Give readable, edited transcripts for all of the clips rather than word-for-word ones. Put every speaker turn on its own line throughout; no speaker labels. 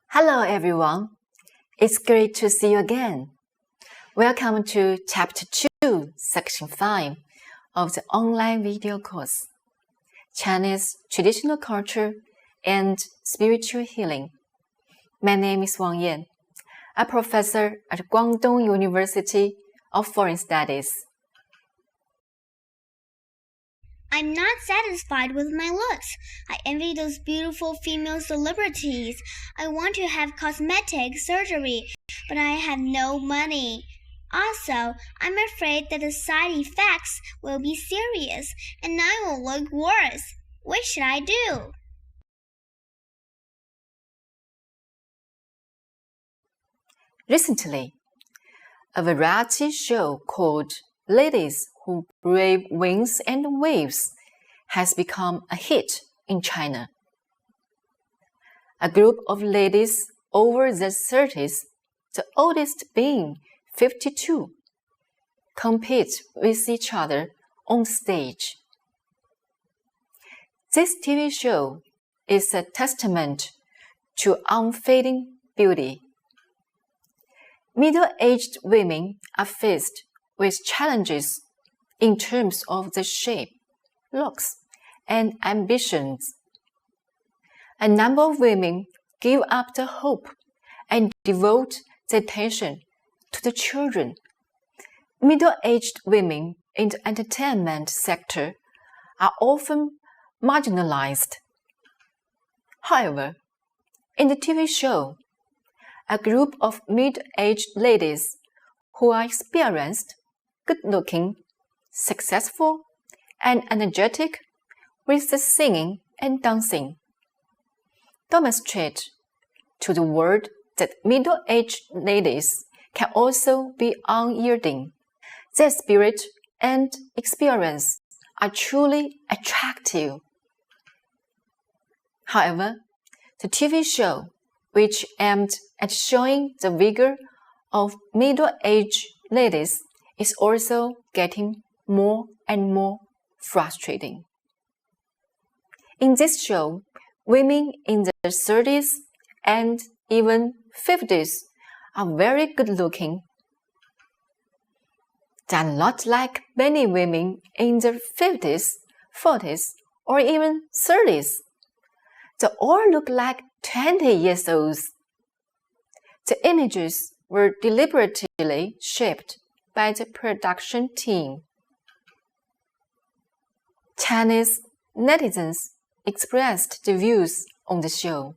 Hello everyone, it's great to see you again. Welcome to Chapter 2, Section 5 of the online video course, Chinese Traditional Culture and Spiritual Healing. My name is Wang Yan, a professor at Guangdong University of Foreign Studies.
I'm not satisfied with my looks. I envy those beautiful female celebrities. I want to have cosmetic surgery, but I have no money. Also, I'm afraid that the side effects will be serious and I will look worse. What should I do?
Recently, a variety show called Ladies Who Brave Winds and Waves has become a hit in China. A group of ladies over their 30s, the oldest being 52, compete with each other on stage. This TV show is a testament to unfading beauty. Middle-aged women are faced with challenges in terms of the shape, looks, and ambitions. A number of women give up the hope and devote their attention to the children. Middle-aged women in the entertainment sector are often marginalized. However, in the TV show, a group of middle-aged ladies who are experienced, good-looking, successful, and energetic with the singing and dancing demonstrate to the world that middle-aged ladies can also be unyielding. Their spirit and experience are truly attractive. However, the TV show, which aimed at showing the vigor of middle-aged ladies, is also getting more and more frustrating. In this show, women in their 30s and even 50s are very good-looking. They are not like many women in their 50s, 40s, or even 30s. They all look like 20 years old. The images were deliberately shaped by the production team. Chinese netizens expressed their views on the show.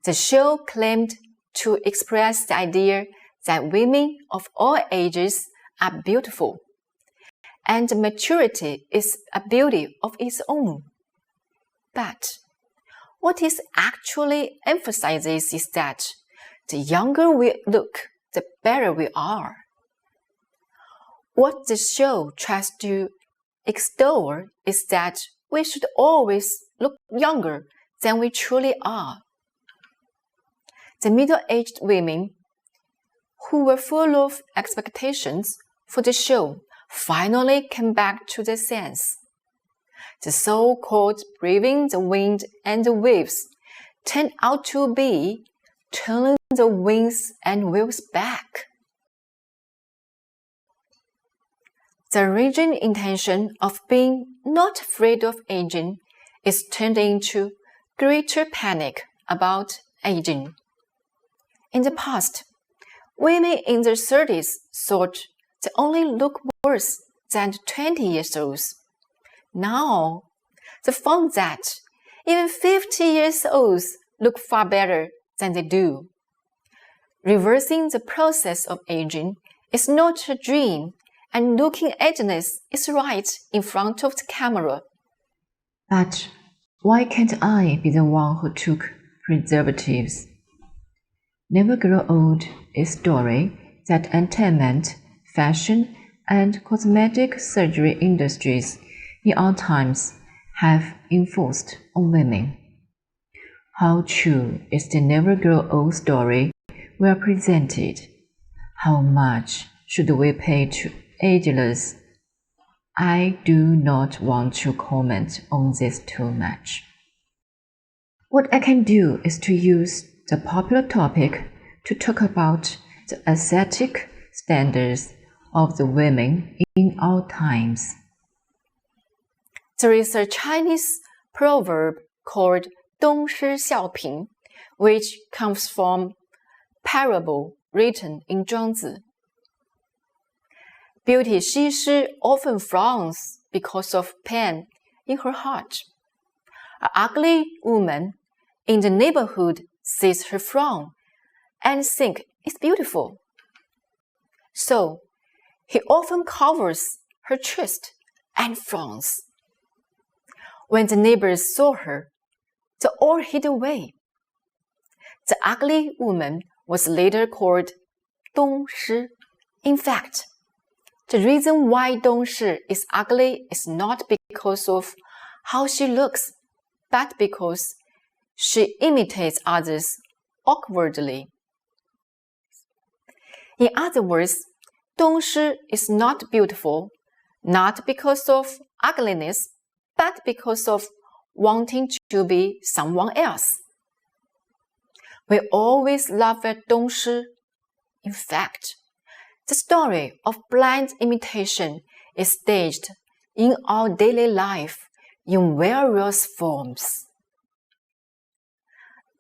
The show claimed to express the idea that women of all ages are beautiful, and maturity is a beauty of its own. But what it actually emphasizes is that the younger we look, the better we are. What the show tries to extol is that we should always look younger than we truly are. The middle-aged women who were full of expectations for the show finally came back to their sense. The so-called braving the wind and the waves turned out to be turning the winds and waves back. The original intention of being not afraid of aging is turned into greater panic about aging. In the past, women in their 30s thought they only look worse than 20 years old. Now, they found that even 50 years old look far better than they do. Reversing the process of aging is not a dream, and looking ageless is right in front of the camera.
But why can't I be the one who took preservatives? Never Grow Old is a story that entertainment, fashion, and cosmetic surgery industries in our times have enforced on women. How true is the Never Grow Old story we are presented? How much should we pay ageless. I do not want to comment on this too much. What I can do is to use the popular topic to talk about the aesthetic standards of the women in our times.
There is a Chinese proverb called 东施效颦, which comes from parable written in 庄子. Beauty 西施 often frowns because of pain in her heart. An ugly woman in the neighborhood sees her frown and thinks it's beautiful. So, he often covers her chest and frowns. When the neighbors saw her, they all hid away. The ugly woman was later called 东施. In fact, the reason why 东施 is ugly is not because of how she looks, but because she imitates others awkwardly. In other words, 东施 is not beautiful, not because of ugliness, but because of wanting to be someone else. We always laugh at 东施. In fact, the story of blind imitation is staged in our daily life in various forms.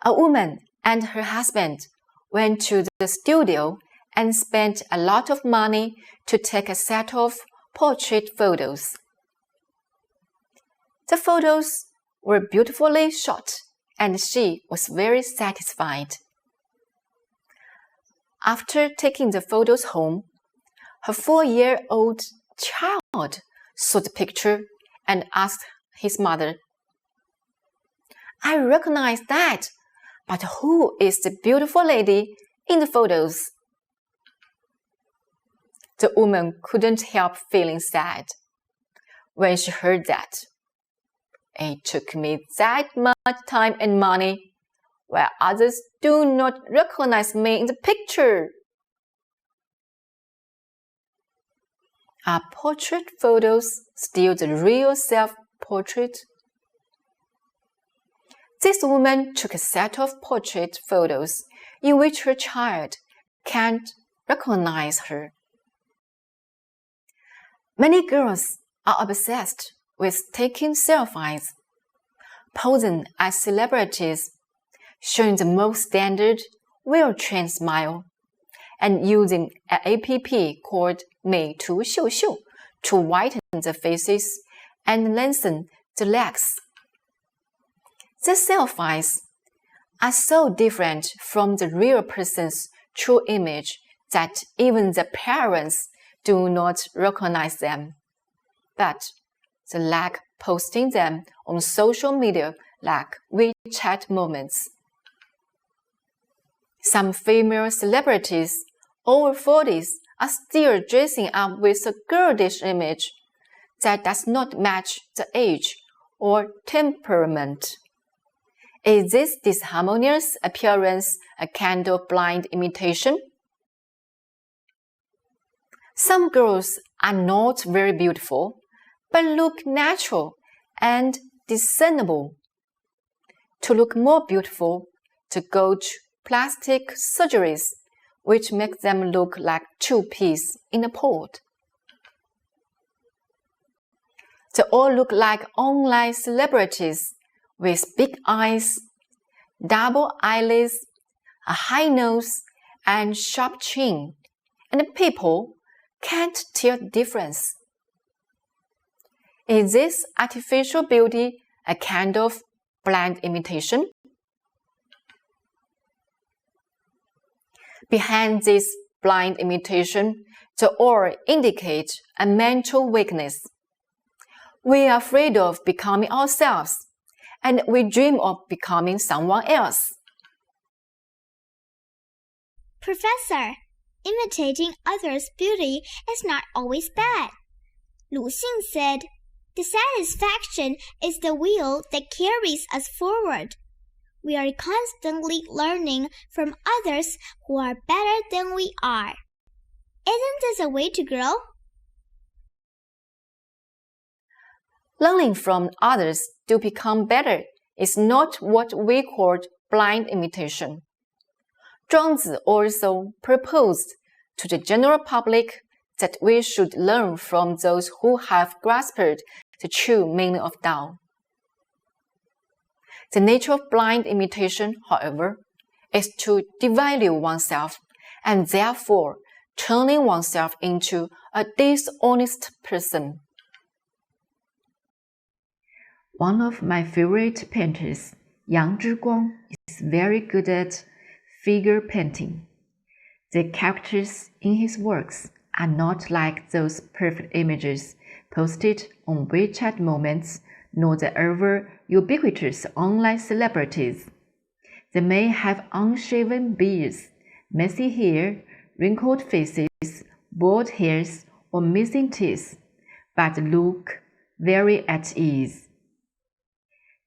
A woman and her husband went to the studio and spent a lot of money to take a set of portrait photos. The photos were beautifully shot, and she was very satisfied. After taking the photos home, her 4-year-old child saw the picture and asked his mother, "I recognize that, but who is the beautiful lady in the photos?" The woman couldn't help feeling sad when she heard that. "It took me that much time and money, while others do not recognize me in the picture." Are portrait photos still the real self-portrait? This woman took a set of portrait photos in which her child can't recognize her. Many girls are obsessed with taking selfies, posing as celebrities, showing the most standard, well-trained smile, and using an app called 美图秀秀 to whiten the faces and lengthen the legs. The selfies are so different from the real person's true image that even the parents do not recognize them. But they like posting them on social media like WeChat moments. Some female celebrities over 40s are still dressing up with a girlish image that does not match the age or temperament. Is this disharmonious appearance a kind of blind imitation? Some girls are not very beautiful, but look natural and discernible. To look more beautiful, they go to plastic surgeries, which make them look like 2 peas in a pod. They all look like online celebrities with big eyes, double eyelids, a high nose, and sharp chin, and people can't tell the difference. Is this artificial beauty a kind of blind imitation? Behind this blind imitation, they all indicate a mental weakness. We are afraid of becoming ourselves, and we dream of becoming someone else.
Professor, imitating others' beauty is not always bad. Lu Xing said, "Dissatisfaction is the wheel that carries us forward. We are constantly learning from others who are better than we are. Isn't this a way to grow?"
Learning from others to become better is not what we call blind imitation. Zhuangzi also proposed to the general public that we should learn from those who have grasped the true meaning of Tao. The nature of blind imitation, however, is to devalue oneself and therefore turning oneself into a dishonest person.
One of my favorite painters, Yang Zhiguang, is very good at figure painting. The characters in his works are not like those perfect images posted on WeChat moments, nor the ever ubiquitous online celebrities. They may have unshaven beards, messy hair, wrinkled faces, bald hairs, or missing teeth, but look very at ease.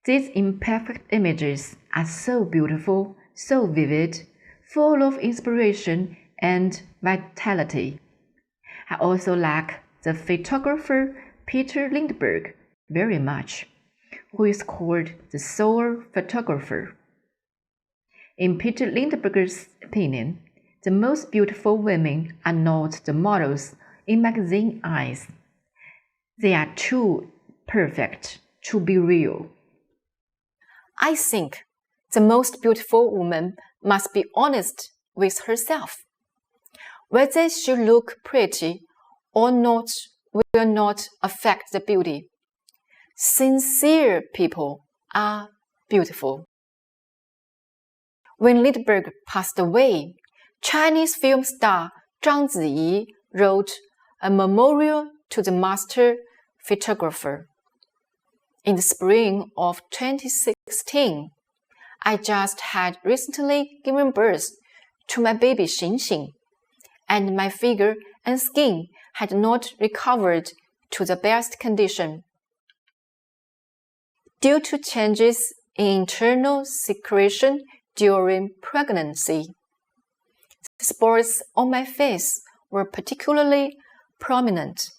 These imperfect images are so beautiful, so vivid, full of inspiration and vitality. I also like the photographer Peter Lindbergh very much, who is called the soul photographer. In Peter Lindbergh's opinion, the most beautiful women are not the models in magazine eyes. They are too perfect to be real.
I think the most beautiful woman must be honest with herself. Whether she look pretty or not will not affect the beauty. Sincere people are beautiful. When Lindbergh passed away, Chinese film star Zhang Ziyi wrote a memorial to the master photographer. In the spring of 2016, I just had recently given birth to my baby Xingxing, and my figure and skin had not recovered to the best condition. Due to changes in internal secretion during pregnancy, the spots on my face were particularly prominent.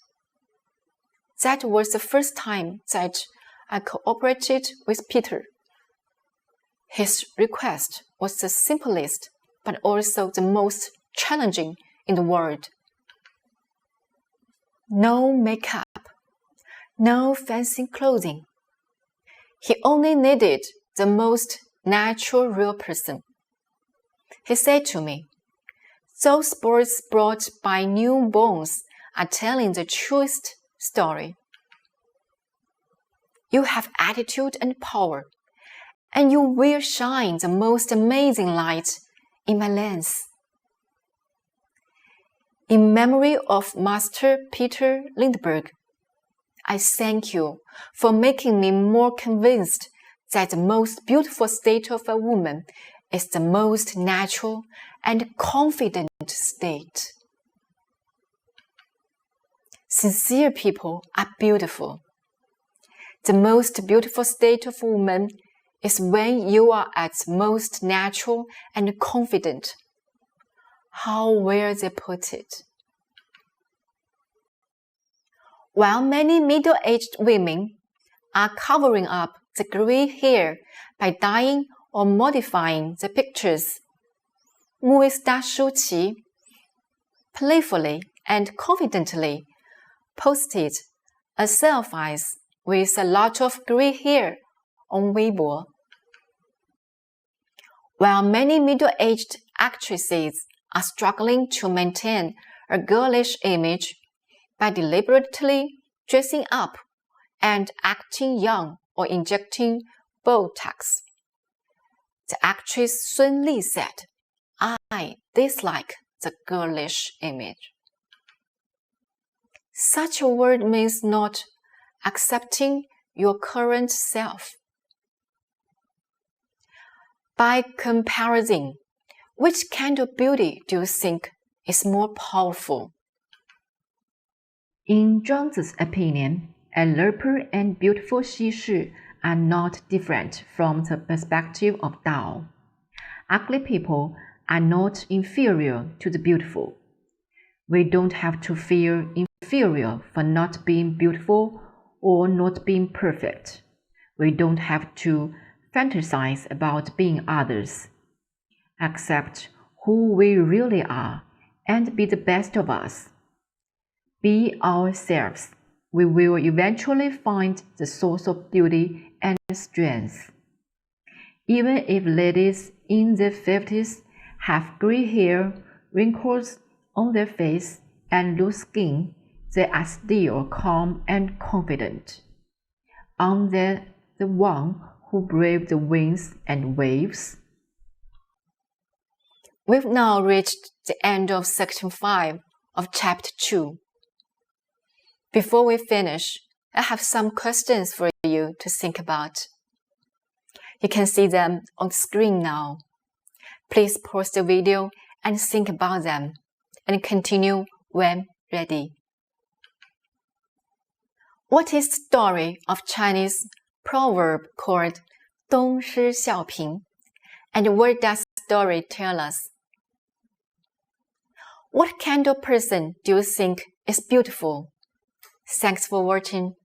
That was the first time that I cooperated with Peter. His request was the simplest, but also the most challenging in the world. No makeup, no fancy clothing. He only needed the most natural real person. He said to me, "Those birds brought by newborns are telling the truest story. You have attitude and power, and you will shine the most amazing light in my lens." In memory of Master Peter Lindbergh, I thank you for making me more convinced that the most beautiful state of a woman is the most natural and confident state. Sincere people are beautiful. The most beautiful state of a woman is when you are at most natural and confident. How well they put it. While many middle-aged women are covering up the gray hair by dyeing or modifying the pictures, movie star Shu Qi playfully and confidently posted a selfie with a lot of gray hair on Weibo. While many middle-aged actresses are struggling to maintain a girlish image by deliberately dressing up and acting young or injecting Botox, the actress Sun Li said, "I dislike the girlish image." Such a word means not accepting your current self. By comparison, which kind of beauty do you think is more powerful?
In Zhuangzi's opinion, a leper and beautiful Xi are not different from the perspective of Tao. Ugly people are not inferior to the beautiful. We don't have to feel inferior for not being beautiful or not being perfect. We don't have to fantasize about being others. Accept who we really are and be the best of us. Be ourselves. We will eventually find the source of beauty and strength. Even if ladies in their 50s have gray hair, wrinkles on their face, and loose skin, they are still calm and confident. Aren't they the one who braved the winds and waves?
We've now reached the end of Section 5 of Chapter 2. Before we finish, I have some questions for you to think about. You can see them on the screen now. Please pause the video and think about them, and continue when ready. What is the story of Chinese proverb called 东施效颦, and what does the story tell us? What kind of person do you think is beautiful? Thanks for watching.